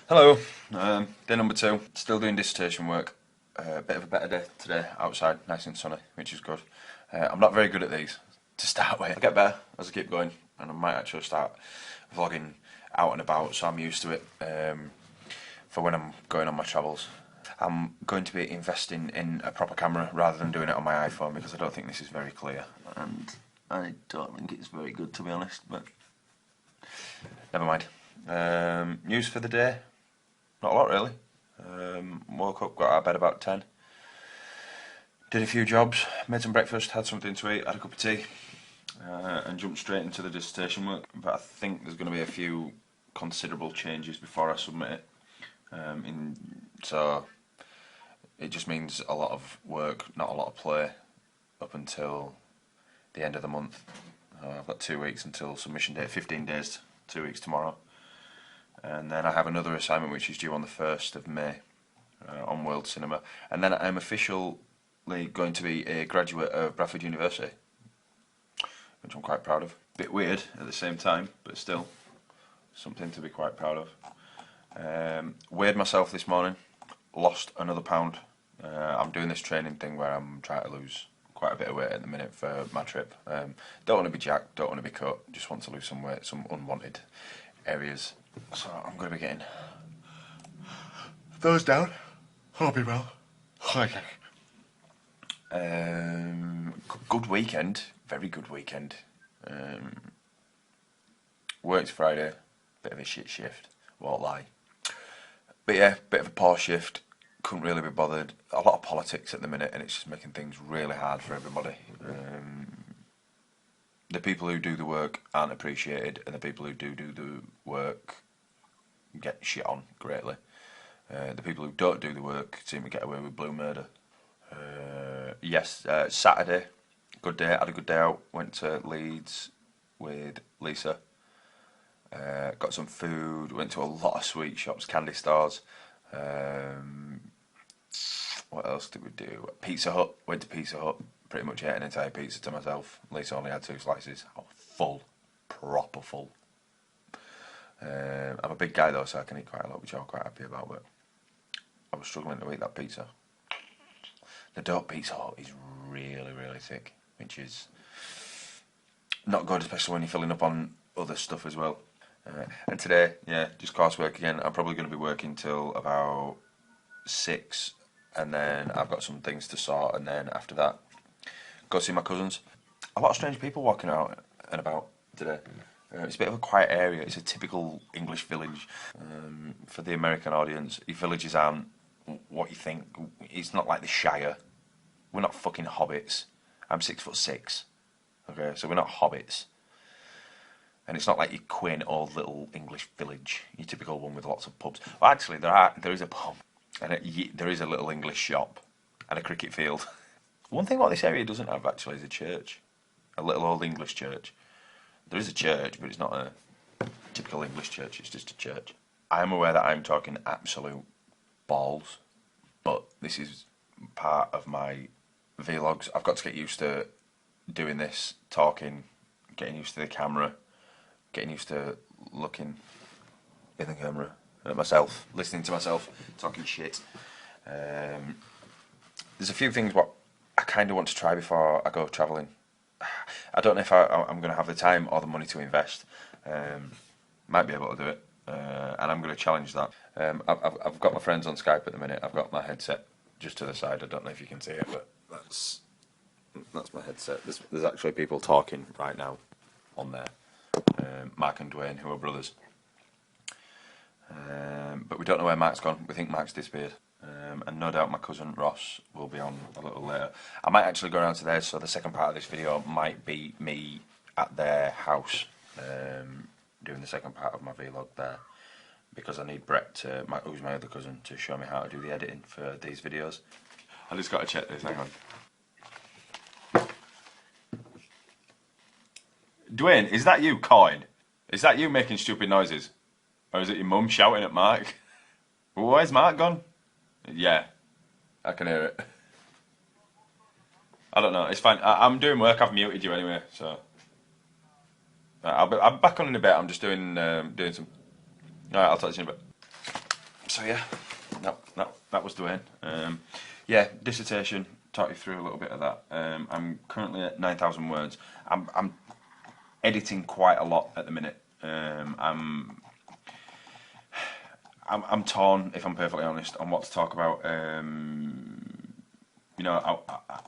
Hello, day number 2, still doing dissertation work. Bit of a better day today, outside, nice and sunny, which is good. I'm not very good at these, to start with. I get better as I keep going, and I might actually start vlogging out and about, so I'm used to it for when I'm going on my travels. I'm going to be investing in a proper camera rather than doing it on my iPhone because I don't think this is very clear, and I don't think it's very good, to be honest, but never mind. News for the day? Not a lot, really. Woke up, got out of bed about 10. Did a few jobs, made some breakfast, had something to eat, had a cup of tea, and jumped straight into the dissertation work. But I think there's going to be a few considerable changes before I submit it. So it just means a lot of work, not a lot of play, up until the end of the month. I've got 2 weeks until submission date, 15 days, 2 weeks tomorrow. And then I have another assignment which is due on the 1st of May on World Cinema. And then I'm officially going to be a graduate of Bradford University, which I'm quite proud of. Bit weird at the same time, but still something to be quite proud of. Weighed myself this morning, lost another pound. I'm doing this training thing where I'm trying to lose quite a bit of weight at the minute for my trip. Don't want to be jacked, don't want to be cut, just want to lose some weight, some unwanted areas. So I'm going to be getting those down. I'll be well. Okay. Good weekend, very good weekend. Worked Friday, bit of a shit shift, won't lie. But yeah, bit of a poor shift, couldn't really be bothered. A lot of politics at the minute and it's just making things really hard for everybody. The people who do the work aren't appreciated and the people who do the work get shit on greatly. The people who don't do the work seem to get away with blue murder. Saturday, good day, had a good day out, went to Leeds with Lisa, got some food, went to a lot of sweet shops, candy stores. What else did we do? Pizza Hut, went to Pizza Hut, pretty much ate an entire pizza to myself. Lisa only had 2 slices. I was full, proper full. I'm a big guy though, so I can eat quite a lot, which I'm quite happy about, but I was struggling to eat that pizza. The dough Pizza Hut is really, really thick, which is not good, especially when you're filling up on other stuff as well. And today, yeah, just coursework again. I'm probably going to be working till about 6, and then I've got some things to sort, and then after that, go see my cousins. A lot of strange people walking out and about today. It's a bit of a quiet area. It's a typical English village. For the American audience, villages aren't what you think. It's not like the Shire. We're not fucking hobbits. I'm 6'6". Okay, so we're not hobbits. And it's not like your quaint old little English village, your typical one with lots of pubs. Well, actually, there is a pub, and there is a little English shop, and a cricket field. One thing what this area doesn't have actually is a church, a little old English church. There is a church, but it's not a typical English church, it's just a church. I am aware that I'm talking absolute balls, but this is part of my vlogs. I've got to get used to doing this, talking, getting used to the camera, getting used to looking in the camera at myself, listening to myself, talking shit. There's a few things what I kind of want to try before I go travelling. I don't know if I'm going to have the time or the money to invest. Might be able to do it, and I'm going to challenge that. I've got my friends on Skype at the minute. I've got my headset just to the side. I don't know if you can see it, but that's my headset. There's actually people talking right now on there. Mark and Dwayne, who are brothers. But we don't know where Mark's gone. We think Mark's disappeared. And no doubt my cousin Ross will be on a little later. I might actually go around to theirs, so the second part of this video might be me at their house, doing the second part of my vlog there, because I need Brett, who's my other cousin, to show me how to do the editing for these videos. I just got to check this, hang on. Dwayne, is that you cawing? Is that you making stupid noises? Or is it your mum shouting at Mark? Well, where's Mark gone? Yeah, I can hear it. I don't know, it's fine. I'm doing work, I've muted you anyway, so... I'm back on in a bit, I'm just doing some... Alright, I'll talk to you in a bit. So yeah, that was Dwayne. Yeah, dissertation. Talk you through a little bit of that. I'm currently at 9,000 words. I'm editing quite a lot at the minute. I'm torn, if I'm perfectly honest, on what to talk about. You know,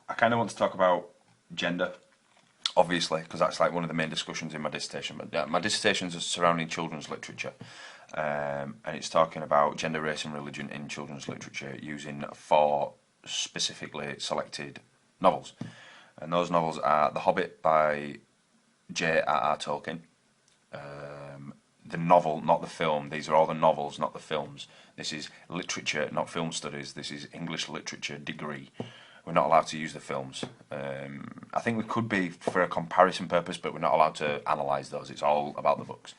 I kind of want to talk about gender, obviously, because that's like one of the main discussions in my dissertation. But yeah, my dissertations are surrounding children's literature, and it's talking about gender, race, and religion in children's literature using 4 specifically selected novels, and those novels are The Hobbit by J.R.R. Tolkien. The novel, not the film. These are all the novels, not the films. This is literature, not film studies. This is English literature degree. We're not allowed to use the films. I think we could be for a comparison purpose, but we're not allowed to analyse those. It's all about the books.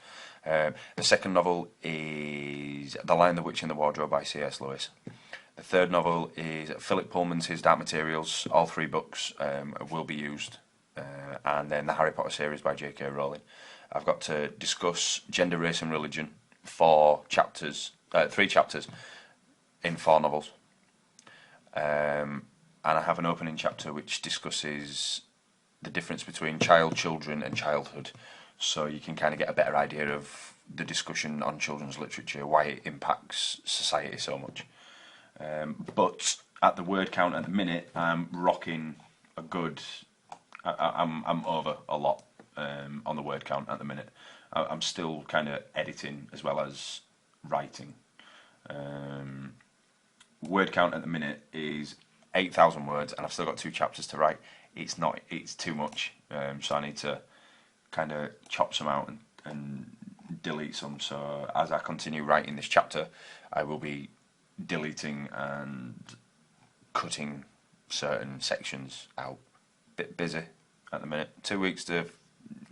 The second novel is The Lion, the Witch and the Wardrobe by C.S. Lewis. The third novel is Philip Pullman's His Dark Materials. All 3 books will be used. And then the Harry Potter series by J.K. Rowling. I've got to discuss gender, race and religion, 3 chapters in 4 novels. And I have an opening chapter which discusses the difference between children and childhood, so you can kind of get a better idea of the discussion on children's literature, why it impacts society so much. But at the word count at the minute, I'm rocking a good... I'm over a lot on the word count at the minute. I'm still kind of editing as well as writing. Word count at the minute is 8,000 words, and I've still got 2 chapters to write. It's too much, so I need to kind of chop some out and delete some. So as I continue writing this chapter, I will be deleting and cutting certain sections out. Bit busy at the minute. 2 weeks to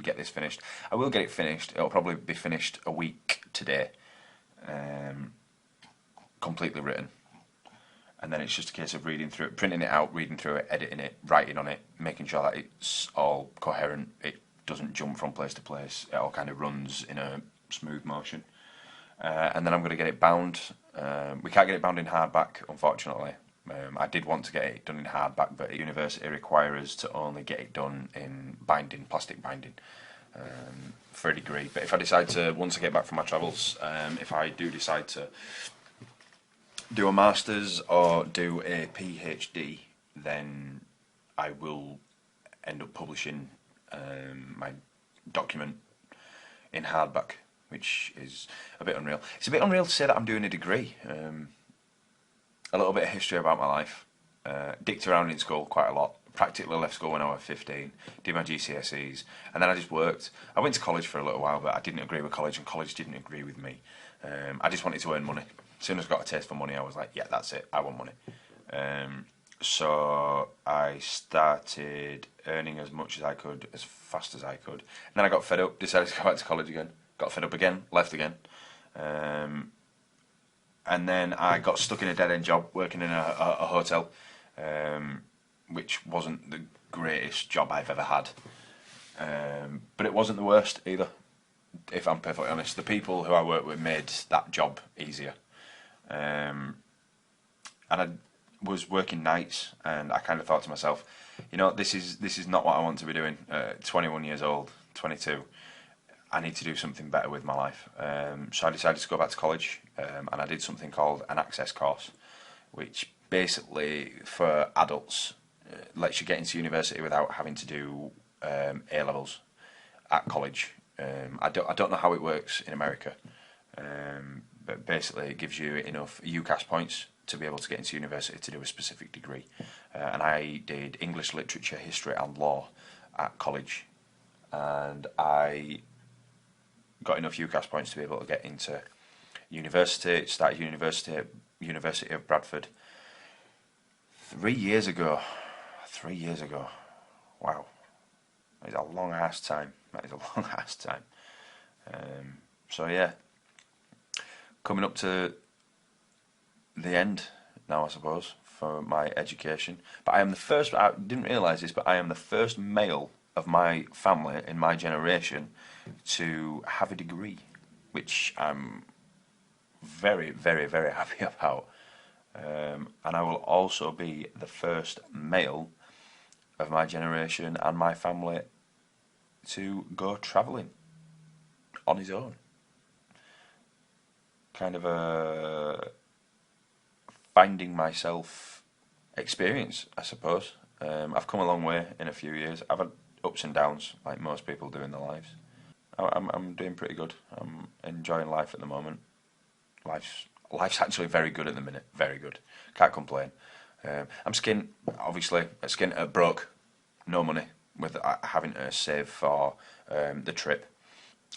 get this finished. I will get it finished. It'll probably be finished a week today, completely written. And then it's just a case of reading through it, printing it out, reading through it, editing it, writing on it, making sure that it's all coherent. It doesn't jump from place to place. It all kind of runs in a smooth motion. And then I'm going to get it bound. We can't get it bound in hardback, unfortunately. I did want to get it done in hardback, but university requires us to only get it done in binding, plastic binding, for a degree. But if I decide to, once I get back from my travels, if I do decide to do a master's or do a PhD, then I will end up publishing my document in hardback, which is a bit unreal. It's a bit unreal to say that I'm doing a degree. A little bit of history about my life. Dicked around in school quite a lot. Practically left school when I was 15. Did my GCSEs, and then I just worked. I went to college for a little while, but I didn't agree with college, and college didn't agree with me. I just wanted to earn money. As soon as I got a taste for money, I was like, yeah, that's it. I want money. So I started earning as much as I could, as fast as I could. And then I got fed up, decided to go back to college again. Got fed up again, left again. And then I got stuck in a dead-end job working in a hotel, which wasn't the greatest job I've ever had. But it wasn't the worst either, if I'm perfectly honest. The people who I worked with made that job easier. And I was working nights, and I kind of thought to myself, you know, this is not what I want to be doing. 21 years old, 22. I need to do something better with my life. So I decided to go back to college, and I did something called an access course, which basically for adults lets you get into university without having to do A-levels at college. I don't know how it works in America, but basically it gives you enough UCAS points to be able to get into university to do a specific degree. And I did English literature, history and law at college, and I got enough UCAS points to be able to get into university. Started University of Bradford 3 years ago. 3 years ago. Wow. That is a long ass time. So yeah, coming up to the end now, I suppose, for my education. But I am the first, I didn't realise this, but I am the first male of my family in my generation to have a degree, which I'm very, very, very happy about. And I will also be the first male of my generation and my family to go travelling on his own. Kind of a finding myself experience, I suppose. I've come a long way in a few years. I've had ups and downs, like most people do in their lives. I'm doing pretty good. I'm enjoying life at the moment. Life's actually very good at the minute. Very good. Can't complain. I'm obviously broke. No money with having to save for the trip.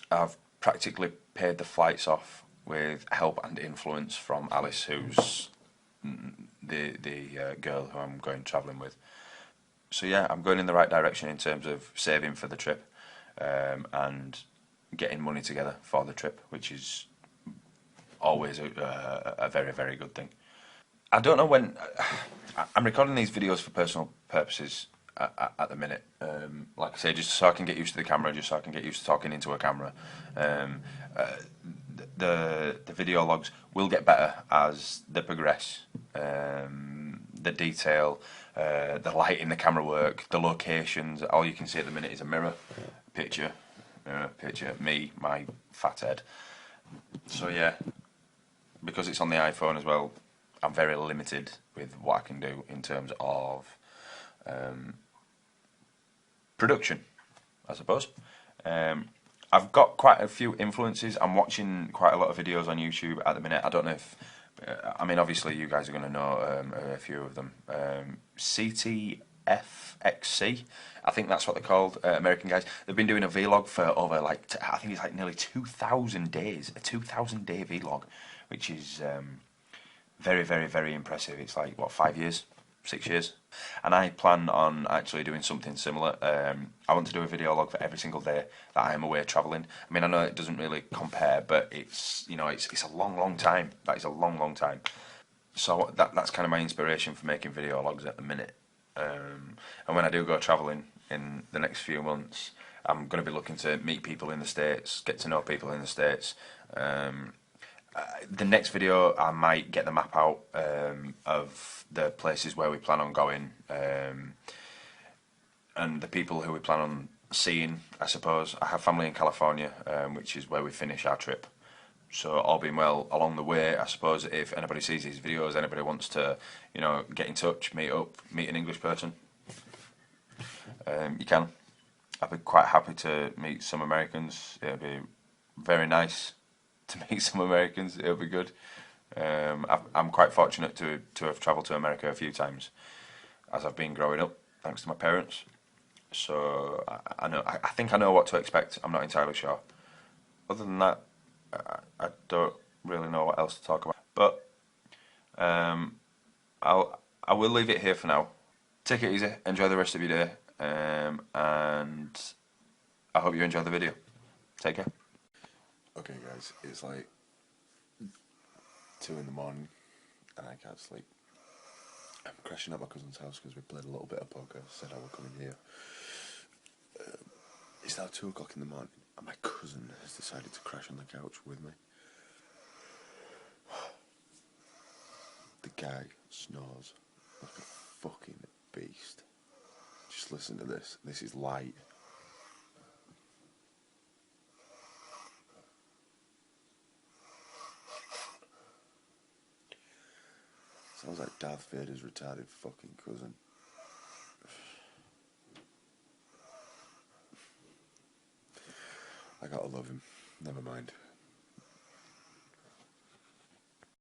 I've practically paid the flights off with help and influence from Alice, who's the girl who I'm going travelling with. So yeah, I'm going in the right direction in terms of saving for the trip and getting money together for the trip, which is always a very, very good thing. I don't know when. I'm recording these videos for personal purposes at the minute. Like I say, just so I can get used to the camera, just so I can get used to talking into a camera. The video logs will get better as they progress. The detail, the lighting, the camera work, the locations. All you can see at the minute is a mirror, picture, me, my fat head. So yeah, because it's on the iPhone as well, I'm very limited with what I can do in terms of production, I suppose. I've got quite a few influences. I'm watching quite a lot of videos on YouTube at the minute. I don't know if, I mean, obviously you guys are going to know a few of them. CTFXC, I think that's what they're called, American guys. They've been doing a vlog for over I think it's like nearly 2,000 days, a 2,000-day vlog, which is very, very, very impressive. It's like, what, 5 years? 6 years, and I plan on actually doing something similar. I want to do a video log for every single day that I am away travelling. I mean, I know it doesn't really compare, but it's, you know, it's a long, long time. That is a long, long time. So that's kind of my inspiration for making video logs at the minute. And when I do go travelling in the next few months, I'm going to be looking to meet people in the States, get to know people in the States. The next video, I might get the map out of the places where we plan on going and the people who we plan on seeing, I suppose. I have family in California, which is where we finish our trip. So all being well, along the way, I suppose if anybody sees these videos, anybody wants to, you know, get in touch, meet up, meet an English person, you can. I'd be quite happy to meet some Americans. It'd be very nice to meet some Americans. It'll be good. I'm quite fortunate to have travelled to America a few times as I've been growing up, thanks to my parents. So I know. I think I know what to expect. I'm not entirely sure. Other than that, I don't really know what else to talk about. But I will leave it here for now. Take it easy. Enjoy the rest of your day, and I hope you enjoy the video. Take care. Okay guys, it's like 2 in the morning and I can't sleep. I'm crashing at my cousin's house because we played a little bit of poker, said I would come in here. It's now 2 o'clock in the morning and my cousin has decided to crash on the couch with me. The guy snores like a fucking beast. Just listen to this. This is light. Sounds like Darth Vader's retarded fucking cousin. I gotta love him. Never mind.